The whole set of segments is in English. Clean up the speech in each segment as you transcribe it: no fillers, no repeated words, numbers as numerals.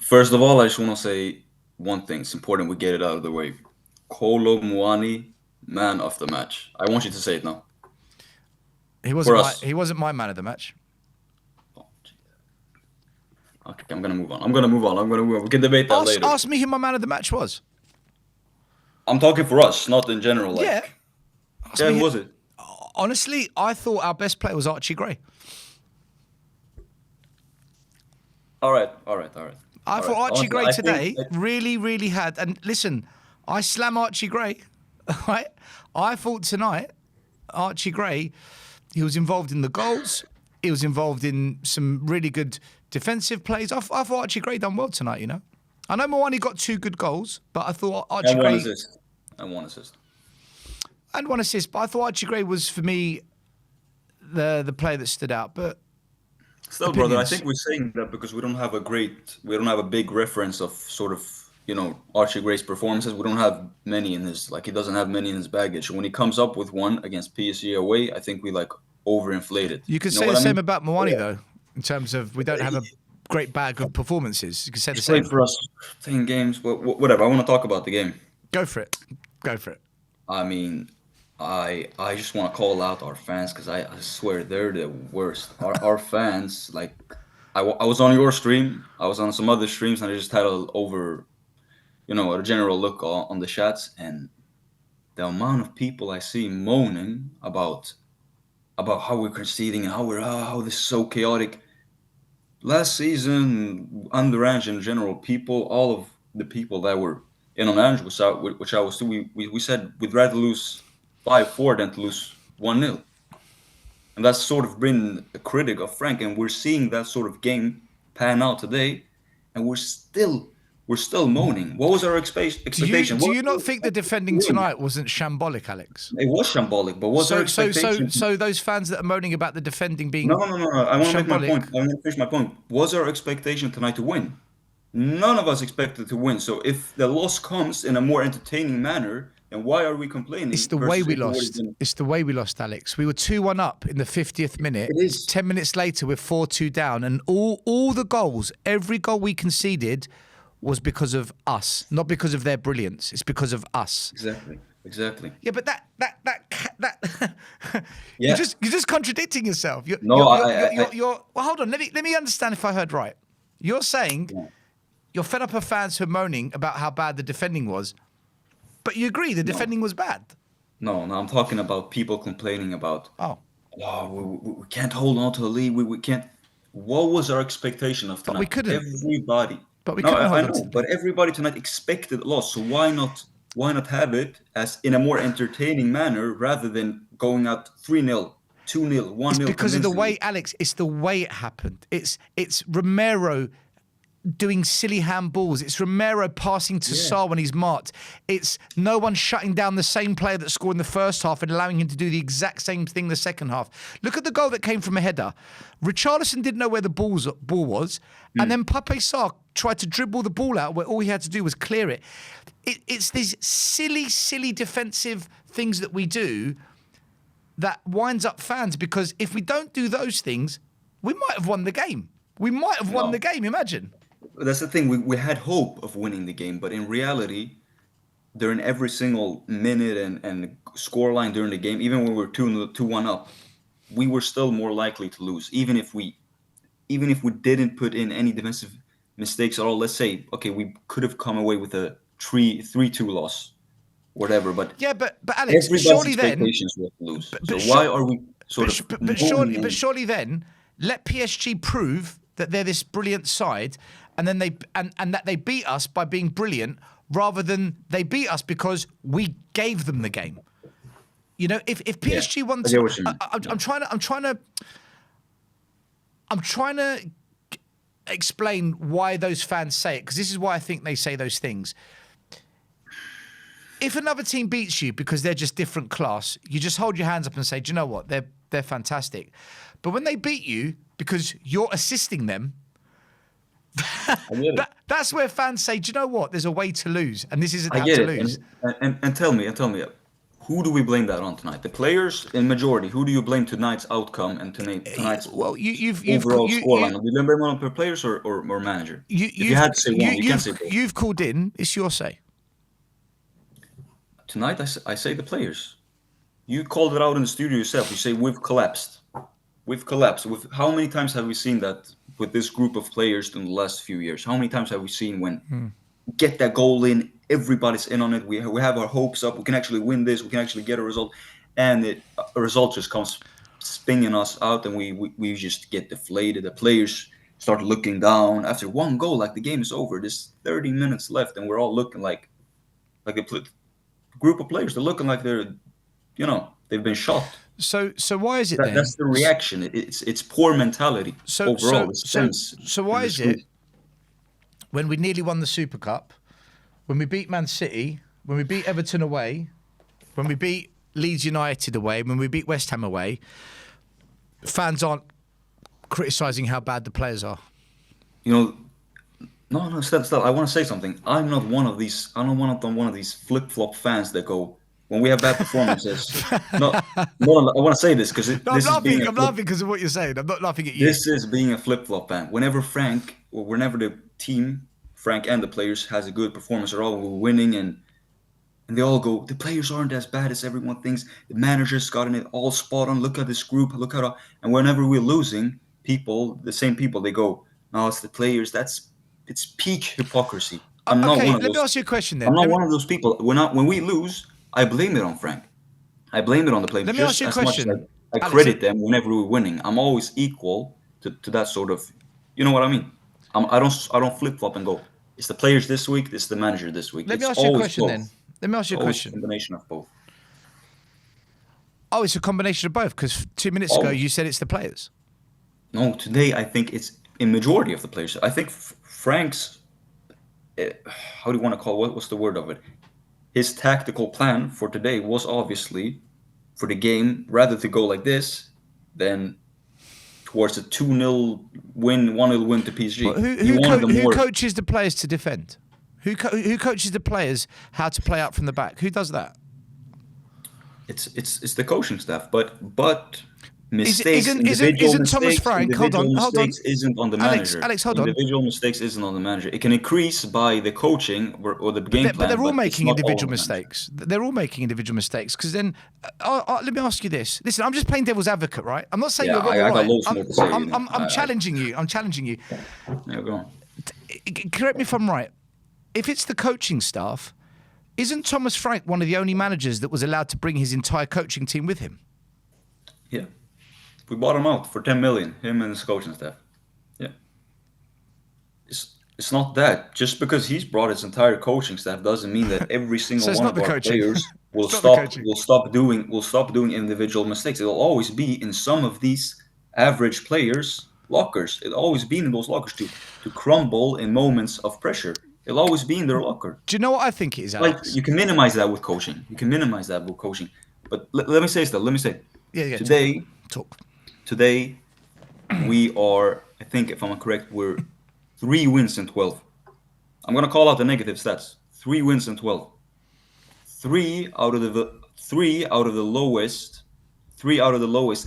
First of all, I just want to say one thing. It's important we get it out of the way. Kolo Muani, man of the match. I want you to say it now. For us. He wasn't my man of the match. Oh, okay, I'm gonna move on. I'm gonna move on. I'm gonna move on. We can debate that later. Ask me who my man of the match was. I'm talking for us, not in general. Like, Yeah. yeah, who was it? Honestly, I thought our best player was Archie Gray. All right. I thought Archie Honestly, Gray I today think really had. And listen, I slam Archie Gray. Right? I thought tonight, Archie Gray, he was involved in the goals. He was involved in some really good defensive plays. I thought Archie Gray done well tonight, you know. I know Moani got 2 good goals, but I thought Archie and Gray... one assist. And 1 assist, but I thought Archie Gray was, for me, the player that stood out. But Still, brother, I think we're saying that because we don't have a big reference of sort of, Archie Gray's performances. We don't have many in his, he doesn't have many in his baggage. When he comes up with one against PSG away, I think we overinflate it. You could say the same about Moani, though, in terms of we don't have a great bag of performances. You could say the same. Played for us 10 games, but whatever. I want to talk about the game. Go for it. I mean, I just want to call out our fans because I swear they're the worst. Our fans, I was on your stream, I was on some other streams, and I just had a general look on the chats, and the amount of people I see moaning about how we're conceding and how this is so chaotic. Last season, under Ange in general, all of the people that were in on Ange, which I was too, we said we'd rather lose 5-4 than to lose 1-0. And that's sort of been a critic of Frank, and we're seeing that sort of game pan out today, and we're still moaning. What was our expectation? Do you not think the defending tonight wasn't shambolic, Alex? It was shambolic, but what's our expectation? So those fans that are moaning about the defending being No. I want to make my point. I want to finish my point. Was our expectation tonight to win? None of us expected to win. So if the loss comes in a more entertaining manner, then why are we complaining? It's the way we lost. It's the way we lost, Alex. We were 2-1 up in the 50th minute. It is. 10 minutes later, we're 4-2 down. And all the goals, every goal we conceded was because of us, not because of their brilliance. It's because of us. Exactly. Yeah, but that yeah. you're just contradicting yourself. Well, hold on. Let me understand if I heard right. You're saying you're fed up of fans who are moaning about how bad the defending was, but you agree the defending was bad. No, I'm talking about people complaining about. We can't hold on to the lead. We can't. What was our expectation of tonight? But we couldn't. Everybody. But we couldn't hold on to but everybody tonight expected loss. So why not have it as in a more entertaining manner rather than going out 3-0, 2-0, 1-0? It's because of the way, Alex. It's the way it happened. It's Romero doing silly handballs. It's Romero passing to Sarr when he's marked. It's no one shutting down the same player that scored in the first half and allowing him to do the exact same thing in the second half. Look at the goal that came from a header. Richarlison didn't know where the ball was, and then Pape Sarr tried to dribble the ball out where all he had to do was clear it. It's these silly defensive things that we do that winds up fans, because if we don't do those things, we might have won the game. Imagine. That's the thing. We had hope of winning the game, but in reality, during every single minute and scoreline during the game, even when we were 2-1 up, we were still more likely to lose. Even if we didn't put in any defensive mistakes at all. Let's say, okay, we could have come away with a 3-2 loss, whatever. But but Alex, surely then expectations were to lose. So why are we sort of? But surely then let PSG prove that they're this brilliant side, and then that they beat us by being brilliant, rather than they beat us because we gave them the game. You know, if PSG wants, I'm trying to explain why those fans say it, because this is why I think they say those things. If another team beats you because they're just different class, you just hold your hands up and say, do you know what? They're fantastic. But when they beat you because you're assisting them, that's where fans say, do you know what? There's a way to lose, and this isn't how to lose. And tell me, Who do we blame that on tonight? The players in majority. Who do you blame tonight's outcome and tonight's Well, overall scoreline? Do you blame it on per players or manager? If you had to say one, you can't say both. you've called in. It's your say. Tonight, I say the players. You called it out in the studio yourself. You say we've collapsed. We've collapsed. How many times have we seen that with this group of players in the last few years? How many times have we seen when get that goal in, everybody's in on it. We have our hopes up. We can actually win this. We can actually get a result, and a result just comes spinning us out, and we just get deflated. The players start looking down after one goal, like the game is over. There's 30 minutes left, and we're all looking like a group of players. They're looking like they've been shot. So why is it then? That's the reaction. It's poor mentality overall. So why is it when we nearly won the Super Cup, when we beat Man City, when we beat Everton away, when we beat Leeds United away, when we beat West Ham away, fans aren't criticising how bad the players are? No, Stel, I want to say something. I'm not one of these. I don't want to one of these flip-flop fans that go when we have bad performances. no, I want to say this because I'm laughing because of what you're saying. I'm not laughing at you. This is being a flip-flop fan. Whenever the team, Frank and the players, has a good performance, or all we're winning, and they all go, the players aren't as bad as everyone thinks. The manager's gotten it all spot on. Look at this group. And whenever we're losing, the same people, they go, no, it's the players. It's peak hypocrisy. I'm not one of those. Let me ask you a question then. I'm not one of those people. When we lose, I blame it on Frank. I blame it on the players. Let me ask you a question. Much as I credit them whenever we're winning. I'm always equal to that sort of, you know what I mean? I don't flip flop and go, it's the players this week, it's the manager this week. Let me ask you a question then. Let me ask you a question. It's a combination of both. Oh, it's a combination of both because 2 minutes ago you said it's the players. No, today I think it's a majority of the players. I think Frank's, how do you want to call it? What's the word of it? His tactical plan for today was obviously for the game, rather to go like this than towards a 2-0 win, 1-0 win to PSG. Well, who coaches the players to defend? Who coaches the players how to play out from the back? Who does that? It's the coaching staff, but mistakes. Isn't Thomas Frank? Hold on. Isn't on the manager. Alex, hold on. Individual mistakes isn't on the manager. It can increase by the coaching or the game plan. But they're all making individual mistakes. They're all making individual mistakes. Because then, let me ask you this. Listen, I'm just playing devil's advocate, right? I'm not saying you're wrong or right. I'm challenging you. I'm challenging you. Yeah, go on. Correct me if I'm right. If it's the coaching staff, isn't Thomas Frank one of the only managers that was allowed to bring his entire coaching team with him? Yeah. We bought him out for 10 million, him and his coaching staff. Yeah. It's not that. Just because he's brought his entire coaching staff doesn't mean that every single one of our players will stop doing individual mistakes. It'll always be in some of these average players' lockers. It'll always be in those lockers to crumble in moments of pressure. It'll always be in their locker. Do you know what I think it is, Alex? Like, you can minimize that with coaching. But let me say this, though. Yeah. Today, we are, I think, if I'm correct, we're 3 wins in 12. I'm going to call out the negative stats. 3 wins in 12. 3 out of the lowest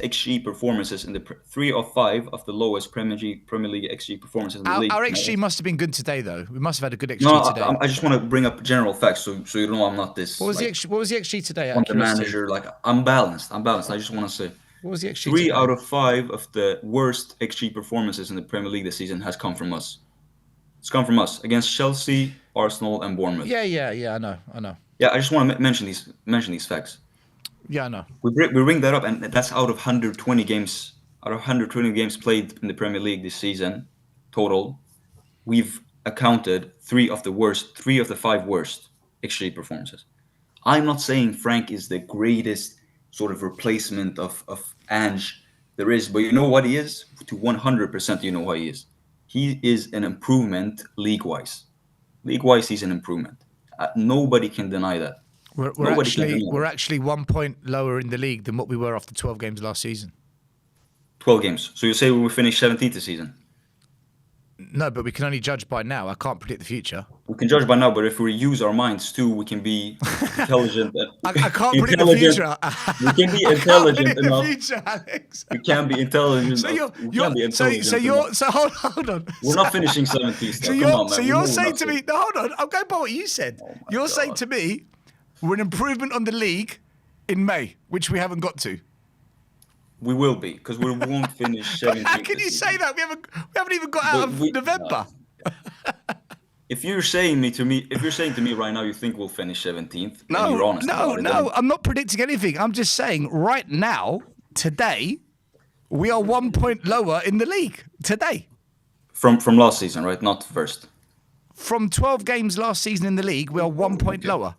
XG performances in the 3 of 5 of the lowest Premier League XG performances in the league. Our XG must have been good today, though. We must have had a good XG today. I just want to bring up general facts so you know I'm not this. What was the XG today? On the manager, I'm balanced. I just want to say. What was the XG 3 today? out of 5 of the worst XG performances in the Premier League this season has come from us. It's come from us against Chelsea, Arsenal, and Bournemouth. Yeah. I know. Yeah, I just want to mention these facts. Yeah, I know. We bring that up, and that's out of 120 games. Out of 120 games played in the Premier League this season, total, we've accounted 3 of the 5 worst XG performances. I'm not saying Frank is the greatest sort of replacement of Ange there is, but you know what he is? To 100%, you know what he is. He is an improvement league-wise. League-wise, he's an improvement. Nobody can deny that. We're actually 1 point lower in the league than what we were after 12 games last season. 12 games. So you say we will finish 17th this season? No, but we can only judge by now. I can't predict the future. We can judge by now, but if we use our minds too, we can be intelligent. I can't predict the intelligent. future. We can be I can't intelligent predict the enough. future, Alex. We can be intelligent. So We can be intelligent enough. hold on. We're not finishing 17th So still. Come on, man. We know you're we're saying not to safe. me, no, hold on. I'm going by what you said. Oh my You're saying God. to me, we're an improvement on the league in May, which we haven't got to. We will be because we won't finish But how 17th can this you say season. that? We haven't even got out But of we November. if you're saying to me, if you're saying to me right now, you think we'll finish 17th, and you're No, honest no, about it, no. then I'm not predicting anything. I'm just saying right now, today, we are 1 point lower in the league. Today. from last season, right? Not first. From 12 games last season in the league, we are 1 point Okay. lower.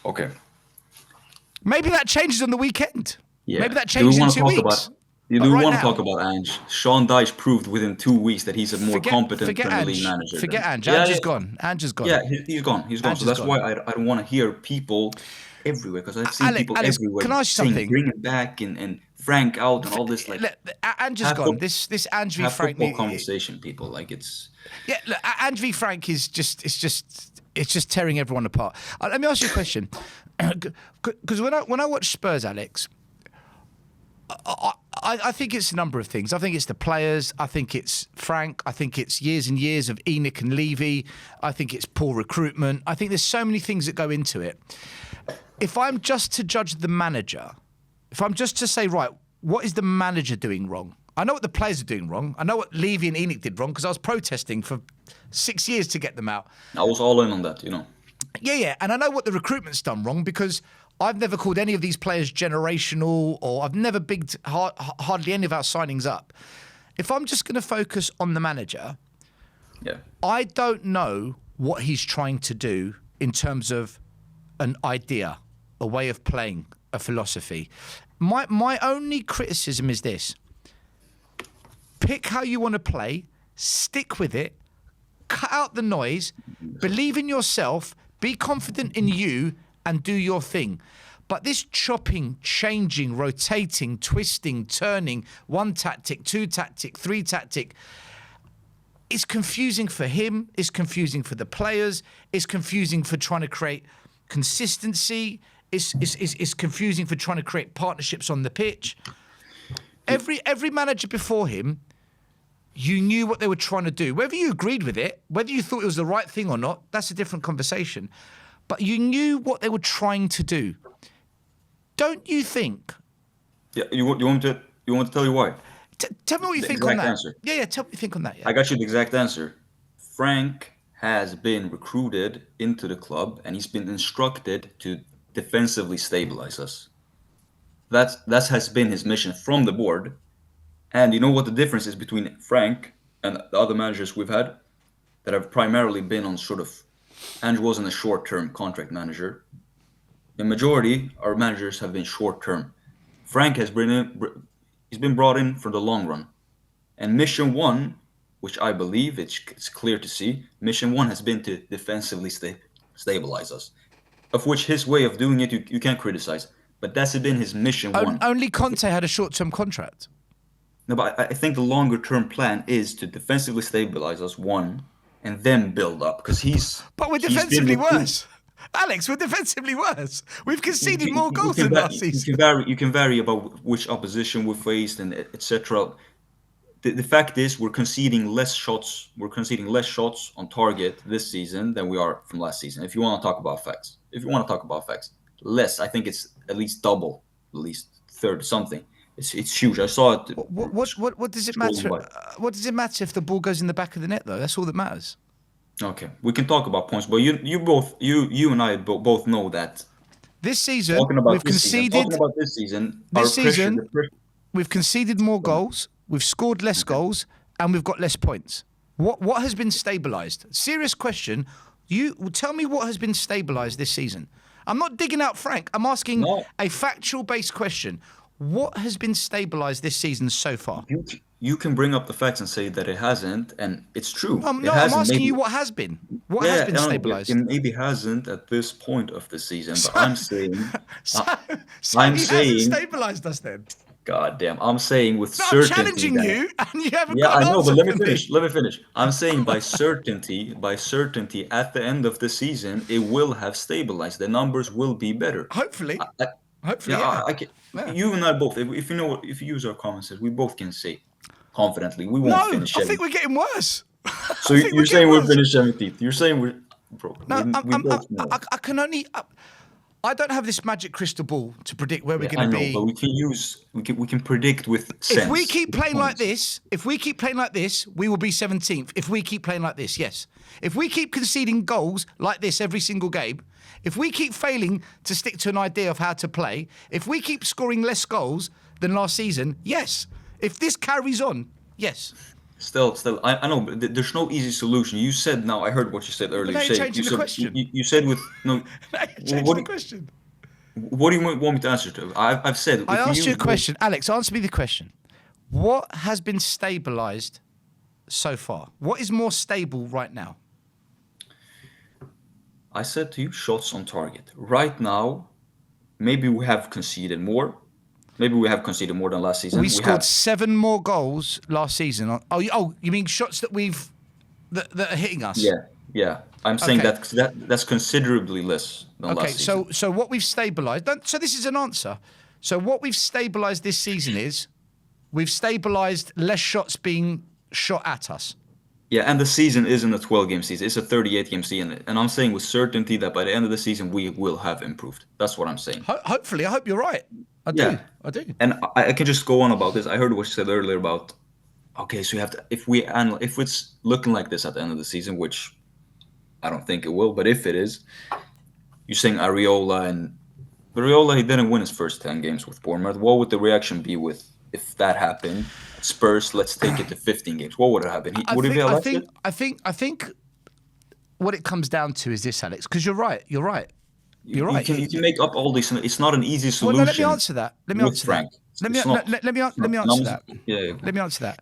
Okay. Maybe that changes on the weekend. Yeah. Maybe that Do we changes in want to 2 talk weeks. about? You But do right want to talk now, about Ange? Sean Dyche proved within 2 weeks that he's a more competent forget Premier League Ange. manager Forget than. Ange. Yeah, Ange yeah, is gone. Ange is yeah. gone. He's gone. He's gone. Ange So is that's why gone. I don't want to hear people everywhere because I've seen people Alex, everywhere can I ask you saying something? bring him back and Frank out and all this like Look, Ange is have gone. This Ange v have Frank. football conversation, people. Like it's Yeah, look, Ange v Frank is it's just tearing everyone apart. Let me ask you a question, because when I watch Spurs, Alex, I think it's a number of things. I think it's the players. I think it's Frank. I think it's years and years of Enoch and Levy. I think it's poor recruitment. I think there's so many things that go into it. If I'm just to judge the manager, if I'm just to say, right, what is the manager doing wrong? I know what the players are doing wrong. I know what Levy and Enoch did wrong because I was protesting for 6 years to get them out. I was all in on that, you know. Yeah. And I know what the recruitment's done wrong because I've never called any of these players generational or I've never bigged hardly any of our signings up. If I'm just going to focus on the manager, Yeah. I don't know what he's trying to do in terms of an idea, a way of playing, a philosophy. My only criticism is this. Pick how you want to play, stick with it, cut out the noise, believe in yourself, be confident in you, and do your thing. But this chopping, changing, rotating, twisting, turning, one tactic, two tactic, three tactic, it's confusing for him, it's confusing for the players, it's confusing for trying to create consistency, it's confusing for trying to create partnerships on the pitch. Every manager before him, you knew what they were trying to do. Whether you agreed with it, whether you thought it was the right thing or not, that's a different conversation. But you knew what they were trying to do. Don't you think? Yeah, you want to tell you why? Tell me what you The think on exact that. answer. Yeah, tell me what you think on that. Yeah. I got you the exact answer. Frank has been recruited into the club and he's been instructed to defensively stabilize us. That has been his mission from the board. And you know what the difference is between Frank and the other managers we've had that have primarily been on sort of Andrew wasn't a short-term contract manager. The majority our managers have been short-term. Frank has he's been brought in for the long run. And mission one, which I believe it's clear to see, mission one has been to defensively stabilize us. Of which his way of doing it, you can't criticize. But that's been his mission one. Only Conte had a short-term contract. No, but I think the longer term plan is to defensively stabilize us, one, and then build up. Because But we're he's been defensively recruited. worse. Alex, we're defensively worse. We've conceded You, more you goals can than va- last season. you can vary about which opposition we faced and etc. The fact is we're conceding less shots. We're conceding less shots on target this season than we are from last season. If you want to talk about facts, less. I think it's at least double, at least third something. It's huge. I saw it. What does it scrolling matter? by. What does it matter if the ball goes in the back of the net, though? That's all that matters. Okay, we can talk about points, but you and I both know that This season, we've conceded. talking about this season, our This pressure, season, we've conceded more goals, we've scored less goals, and we've got less points. What has been stabilised? Serious question. You tell me what has been stabilised this season. I'm not digging out Frank. I'm asking No. a factual-based question. What has been stabilised this season so far? you can bring up the facts and say that it hasn't, and it's true. It No, I'm hasn't. asking Maybe you what has been. What has yeah, been I don't know, stabilised? it maybe hasn't at this point of the season, but So- I'm saying, So, I- so I'm he hasn't saying, stabilised us then. God damn. I'm saying with No, I'm certainty challenging that. you, and you haven't Yeah, got I an know, but answer let me for finish. me. Let me finish. I'm saying by certainty, at the end of the season, it will have stabilized. The numbers will be better. I, Hopefully, I, yeah, hopefully, yeah, I can. yeah. You and I both. If you know, if you use our common sense, we both can say confidently we won't No, finish I think 7th. we're getting worse. So I think we're you're getting saying we'll worse. finish 17th. You're saying bro. No, We both know. I can only. I don't have this magic crystal ball to predict where we're Yeah, going I to know, but be. we can predict with If we sense, keep with playing like points. this, we will be 17th. If we keep playing like this, yes. If we keep conceding goals like this every single game, if we keep failing to stick to an idea of how to play, if we keep scoring less goals than last season, yes. If this carries on, yes. Still, I know, but there's no easy solution. You said now. I heard what you said Yeah, but earlier. now you're You changing the said question. you said with no. Now you're changing What the do you, question. what do you want me to answer to? I've said I if we asked you use a both. question. Alex, answer me the question. What has been stabilised so far? What is more stable right now? I said to you, shots on target. Right now, maybe we have conceded more. Maybe we have conceded more than last We season. We scored have. 7 more goals last season. You mean shots that that are hitting us? Yeah, yeah. I'm saying Okay, that's considerably less than okay. last season. So what we've stabilised. So this is an answer. So what we've stabilised this season is we've stabilised less shots being shot at us. Yeah, and the season isn't a 12-game season; it's a 38-game season. And I'm saying with certainty that by the end of the season we will have improved. That's what I'm saying. Hopefully, I hope you're right. I do. Yeah, I do. and I can just go on about this. I heard what you said earlier about okay, so you have to if it's looking like this at the end of the season, which I don't think it will, but if it is, you're saying Areola and Areola he didn't win his first 10 games with Bournemouth. What would the reaction be with if that happened? Spurs, let's take it to 15 games. What would have happened? I Would he be think. I elected? think. I think. I think. What it comes down to is this, Alex. Because you're right. You're right. You, You're you right. can you can make up all these. It's not an easy Well, no. Let me solution answer that. Let me with answer that. Frank. It's not. It's Let not. me And answer that. yeah. Let me answer that.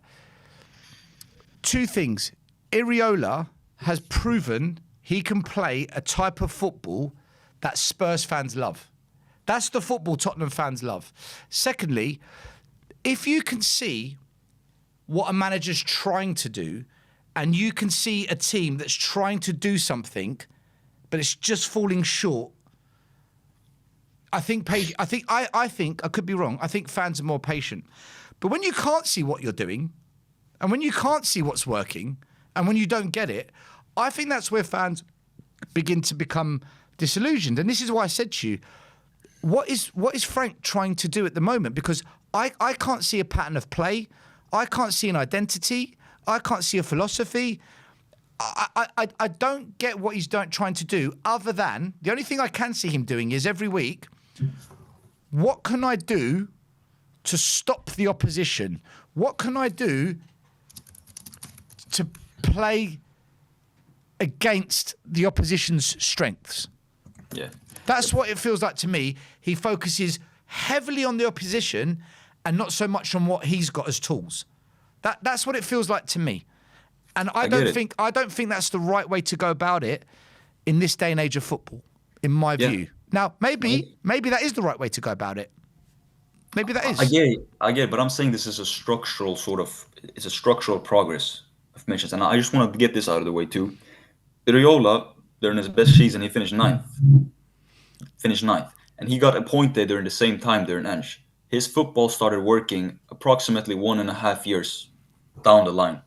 2 things. Iriola has proven he can play a type of football that Spurs fans love. That's the football Tottenham fans love. Secondly, if you can see what a manager's trying to do, and you can see a team that's trying to do something, but it's just falling short. I think I could be wrong. I think fans are more patient. But when you can't see what you're doing, and when you can't see what's working, and when you don't get it, I think that's where fans begin to become disillusioned. And this is why I said to you, what is Frank trying to do at the moment? Because I can't see a pattern of play. I can't see an identity. I can't see a philosophy. I don't get what he's trying to do, other than the only thing I can see him doing is every week, what can I do to stop the opposition? What can I do to play against the opposition's strengths? Yeah. That's what it feels like to me. He focuses heavily on the opposition and not so much on what he's got as tools. That's what it feels like to me. And I get don't it. think that's the right way to go about it in this day and age of football, in my Yeah. view. Now, maybe that is the right way to go about it. Maybe that I is. get it. I get it, but I'm saying this is a structural it's a structural progress of mentions. And I just want to get this out of the way too. Iriola, during his best season, he finished ninth. And he got appointed during the same time during Ange. His football started working approximately 1.5 years down the line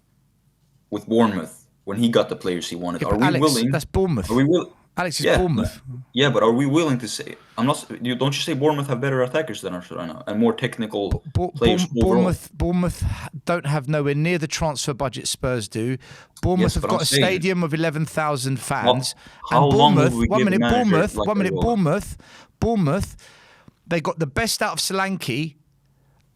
with Bournemouth when he got the players he wanted. Yeah, Are but we Alex, willing? that's Are Bournemouth. we will? Alex is Yeah, Bournemouth. yeah, but are we willing to say? I'm not. Don't you say Bournemouth have better attackers than us right now and more technical players overall? Bournemouth don't have nowhere near the transfer budget Spurs do. Bournemouth Yes, have but I'm got a saying stadium of 11,000 how, fans, how and long will Bournemouth. we give a manager like Areola? Bournemouth. They got the best out of Solanke.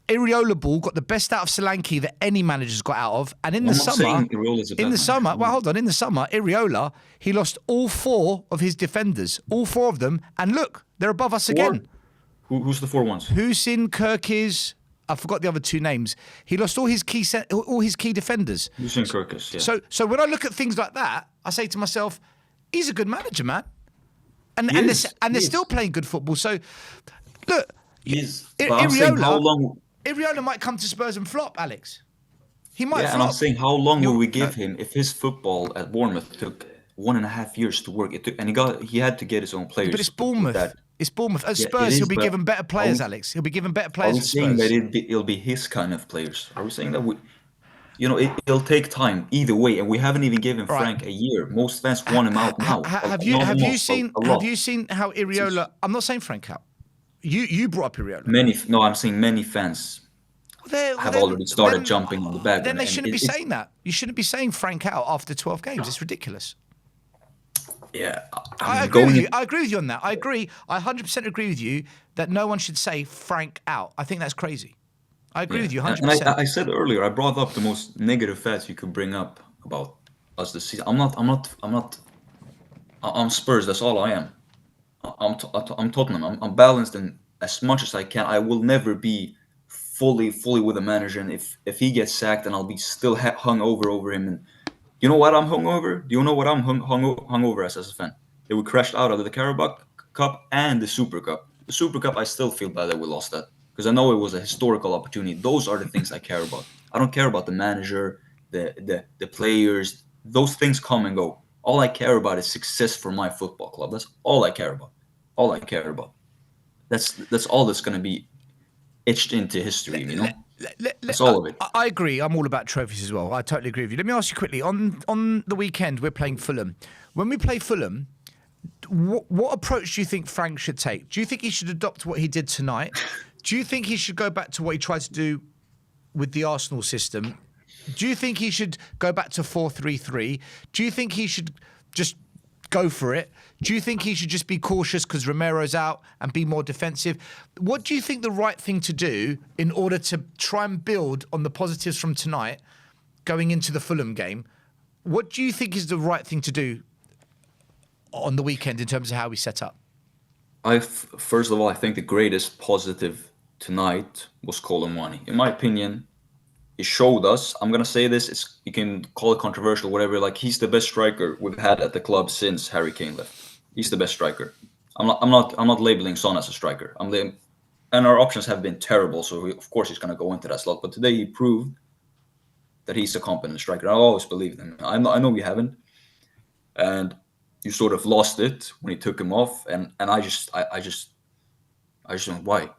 Iriola Ball got the best out of Solanke that any manager's got out of. And in the I'm not summer, saying Areola is a bad manager. in the summer, Iriola, he lost all 4 of his defenders, all 4 of them. And look, they're above us Four? again. Who's the 4 ones? Husin, Kirkis, I forgot the other 2 names. He lost all his key defenders. Lucien Kirkus, yeah. So when I look at things like that, I say to myself, he's a good manager, man. And He and is. they're still playing good football. So look, But I'm saying how long? Iriola might come to Spurs and flop, Alex. He might Yeah, and I'm flop. saying, how long will You're, we no, give him if his football at Bournemouth took 1.5 years to work? It took, and he had to get his own but players it's with that. Bournemouth. It's Bournemouth. At Yeah, it Spurs, he'll is. be But given better are we players, Alex. He'll be given better are players we at saying that Spurs. it'll be his kind of players? Are we saying that it'll take time either way, and we haven't even given All right. Frank a year. Most fans want him out now. Not Have you most, seen a have lot. you seen how It's just Iriola? I'm not saying Frank out. You brought up Iriola. many. No, I'm saying many fans Well have already started jumping on the then bandwagon, they and shouldn't be it's saying that. You shouldn't be saying Frank out after 12 games. It's ridiculous. yeah. I I mean, agree with going you. in, I agree with you on that. I agree. I 100% agree with you that no one should say Frank out. I think that's crazy. I agree yeah, with you and 100%. I said earlier, I brought up the most negative facts you could bring up about us this season. I'm Spurs. That's all I am. I'm Tottenham. I'm balanced, and as much as I can, I will never be fully with the manager. And if he gets sacked, then I'll be still hung over him. And you know what I'm hung over? Do you know what I'm hung over as a fan? That we crashed out of the Carabao Cup and the Super Cup. The Super Cup, I still feel bad that we lost that because I know it was a historical opportunity. Those are the things I care about. I don't care about the manager, the players. Those things come and go. All I care about is success for my football club. That's all I care about. All I care about. That's all that's gonna be etched into history. Let, let, That's all of it. I agree. I'm all about trophies as well. I totally agree with you. Let me ask you quickly. On the weekend, we're playing Fulham. When we play Fulham, what approach do you think Frank should take? Do you think he should adopt what he did tonight? Do you think he should go back to what he tried to do with the Arsenal system? Do you think he should go back to 4-3-3? Do you think he should just go for it? Do you think he should just be cautious because Romero's out and be more defensive? What do you think the right thing to do in order to try and build on the positives from tonight going into the Fulham game? What do you think is the right thing to do on the weekend in terms of how we set up? First of all, I think the greatest positive tonight was Colomwani. In my opinion, it showed us. I'm gonna say this. You can call it controversial, whatever. Like he's the best striker we've had at the club since Harry Kane left. He's the best striker. I'm not labeling Son as a striker. And our options have been terrible. So of course he's gonna go into that slot. But today he proved that he's a competent striker. I always believed him. I know you haven't, and you sort of lost it when he took him off. And I just don't why.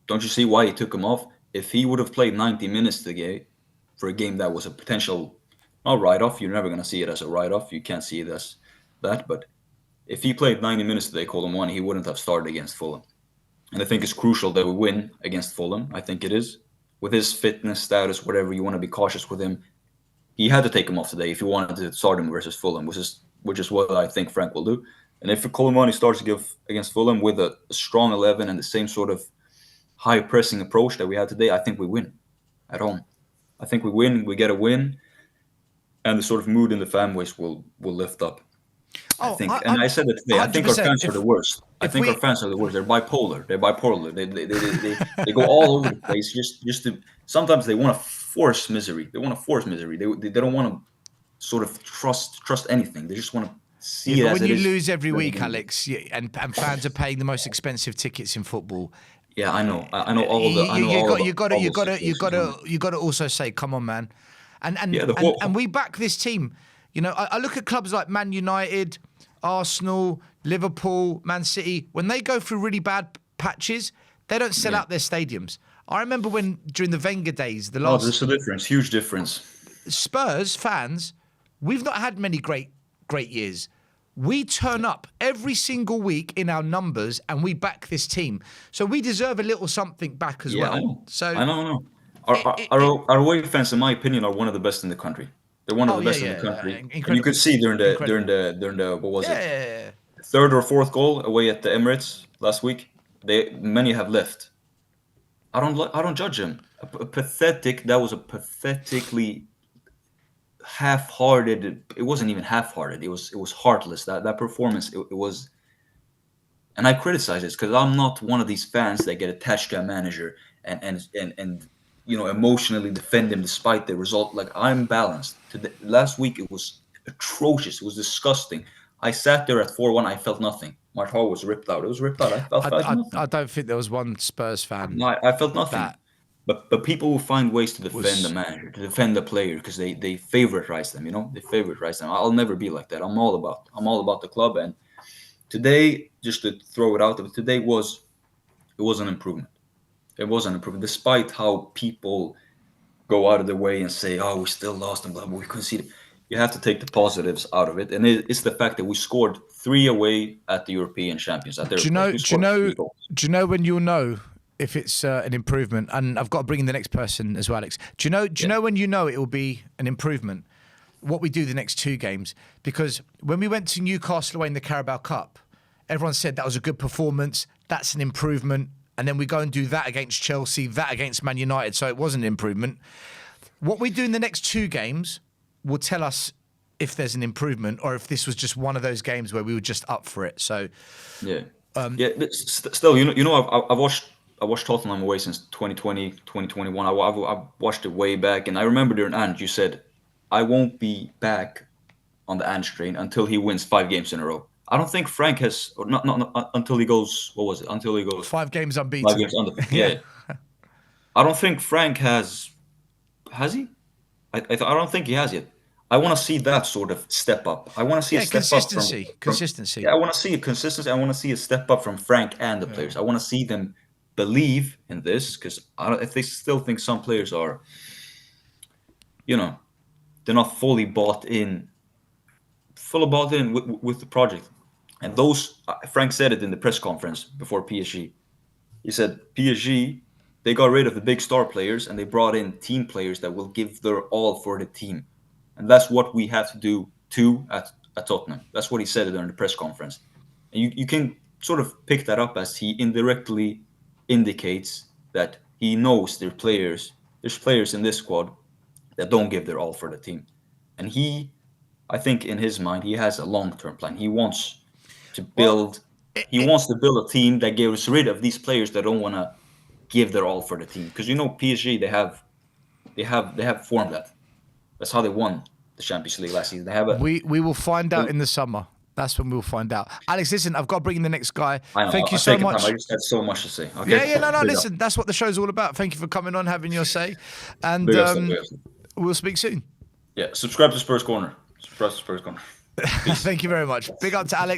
Don't you see why he took him off? If he would have played 90 minutes today for a game that was a potential, not write off, you're never going to see it as a write off. You can't see it as that. But if he played 90 minutes today, Colin won, he wouldn't have started against Fulham. And I think it's crucial that we win against Fulham. I think it is. With his fitness status, whatever, you want to be cautious with him. He had to take him off today if you wanted to start him versus Fulham, which is what I think Frank will do. And if Colomani starts against Fulham with a strong 11 and the same sort of high pressing approach that we had today, I think we win at home. I think we win. We get a win, and the sort of mood in the fan base will lift up. I Oh, think, and I said it today. I think our 100%. fans are the worst. I If think our we fans are the worst. They're bipolar. They go all over the place. Just to sometimes they want to force misery. They want to force misery. They don't want to sort of trust anything. They just want to Yeah, see it but as when it you is. lose every rather week, than- Alex, and fans are paying the most expensive tickets in football, Yeah, I know. I know I know you all got about all those situations. you got to also say, come on, man, Yeah, the whole and we back this team. You know, I look at clubs like Man United, Arsenal, Liverpool, Man City. When they go through really bad patches, they don't sell yeah. out their stadiums. I remember when during the Wenger days, the Oh, last there's a difference. Huge difference. Spurs fans, we've not had many great years. We turn up every single week in our numbers and we back this team. So we deserve a little something back as Yeah, I well. know. So I know. I know. Our, it, our, it, it our, our away fans, in my opinion, are one of the best in the country. They're one of oh the yeah, best in the yeah, country, and you could incredible. see Incredible. during the what was Yeah, it, yeah, yeah. third or fourth goal away at the Emirates last week. Many have left. I don't judge him. That was a pathetically half-hearted. It wasn't even half-hearted. It was heartless. That performance. It was, and I criticize this because I'm not one of these fans that get attached to a manager and emotionally defend him despite the result. Like I'm balanced. Last week it was atrocious. It was disgusting. I sat there at 4-1. I felt nothing. My heart was ripped out. It was ripped out. I felt I nothing. don't think there was one Spurs fan No, I felt nothing. that but people will find ways to defend the Was manager, to defend the player, because they favoritize them. They favoritize them. I'll never be like that. I'm all about the club. And today, just to throw it out, today was an improvement. It was an improvement, despite how people go out of their way and say, "Oh, we still lost and blah blah." We conceded. You have to take the positives out of it, and it's the fact that we scored three away at the European champions at their do you place. know? We Do you scored know? three goals. Do you know when you'll know if it's an improvement? And I've got to bring in the next person as well, Alex. Do you know? Do you Yeah, know when you know it will be an improvement? What we do the next two games, because when we went to Newcastle away in the Carabao Cup, everyone said that was a good performance. That's an improvement. And then we go and do that against Chelsea, that against Man United. So it was an improvement. What we do in the next two games will tell us if there's an improvement or if this was just one of those games where we were just up for it. So yeah, yeah. But still, I've watched Tottenham away since 2020, 2021. I've watched it way back, and I remember during Ange, you said, "I won't be back on the Ange train until he wins 5 games in a row." I don't think Frank has, or not until he goes. What was it? Until he goes 5 games 5 games unbeaten. under. Yeah. Yeah, I don't think Frank has. Has he? I don't think he has yet. I want to see that sort of step up. I want to see a Yeah, step up consistency. from. Consistency. Yeah, I want to see a consistency. I want to see a step up from Frank and the players. I want to see them believe in this, because I they still think some players are, you know, they're not fully bought in with the project. And those, Frank said it in the press conference before PSG. He said PSG, they got rid of the big star players and they brought in team players that will give their all for the team. And that's what we have to do too at Tottenham. That's what he said during the press conference. And you can sort of pick that up as he indirectly indicates that he knows there's players in this squad that don't give their all for the team. And I think in his mind, he has a long-term plan. To Well, build it, he it, wants to build a team that gets rid of these players that don't want to give their all for the team. Because PSG, they have formed that. That's how they won the Champions League last season. They have a. we will find out in the summer. That's when we'll find out. Alex, listen, I've got to bring in the next guy. I know. Thank you I've so taken time. I much. just had so much to say. Okay. Yeah, yeah, no, no. Big up. Listen, that's what the show's all about. Thank you for coming on, having your say, and Big up stuff. Big up stuff. we'll speak soon. Yeah. Subscribe to Spurs Corner. Subscribe to Spurs Corner. Peace. Thank you very much. Big up to Alex.